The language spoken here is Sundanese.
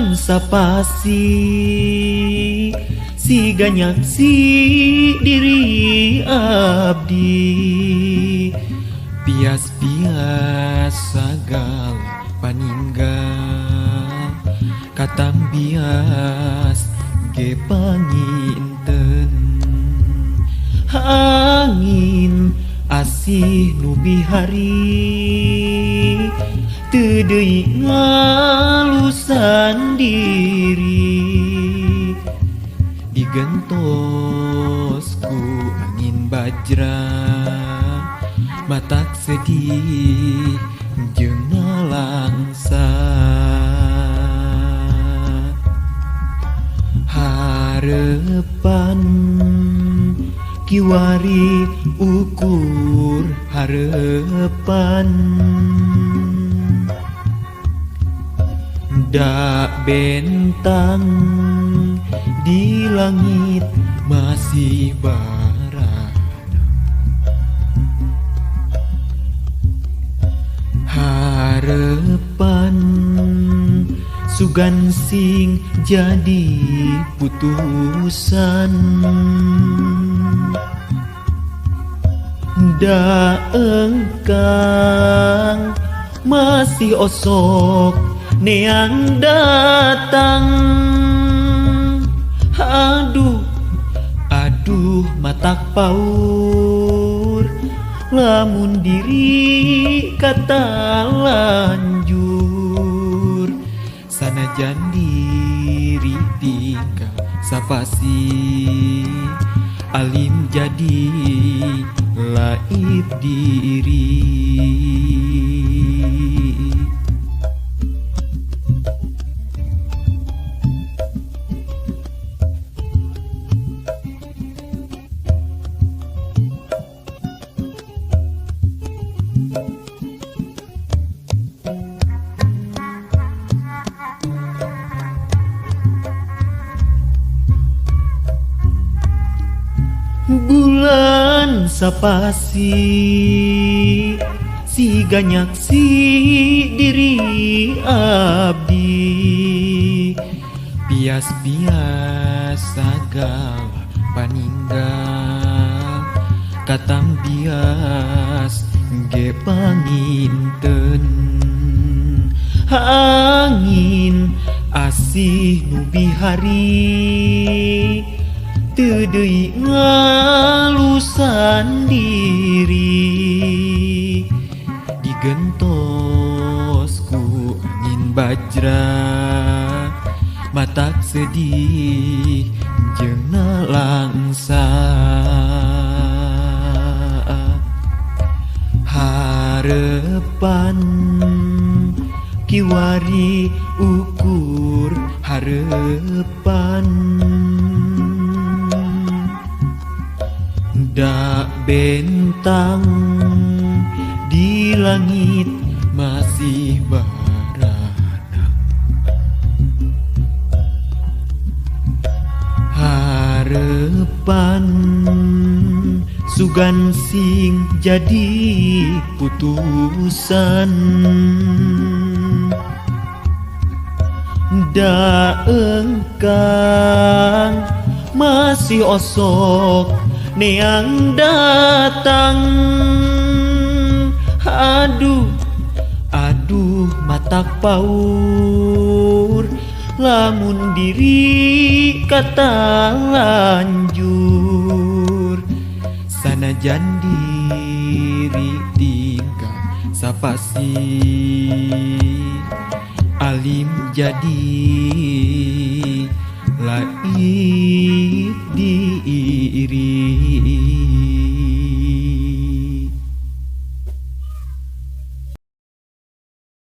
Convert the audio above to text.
Bulan sapasi si ganyak si diri abdi bias-bias sagal paninggal katam bias ge panginten angin asih nubi hari teu deui ngalusan diri digentos ku angin bajra matak sedih jeung nalangsa harepan kiwari ukur harepan da bentang di langit masih bara harepan sugan sing jadi putusan da engkang masih osok neang datang aduh aduh matak paur lamun diri kata lanjur sanajan diri tinggal sapasi alim jadi laib diri bulan sapasi si ganyak si diri abdi bias-bias sagal paninggal katam bias ge panginten angin asih nubi hari teu deui ngalusan diri digentos ku angin bajra matak sedih jeung nalangsa harepan kiwari ukur harepan da bentang di langit masih baradang harepan sugan sing jadi putusan da engkang masih osok neang datang aduh aduh matak paur lamun diri kata lanjur sanajan diri tinggal sapasi alim jadi laib di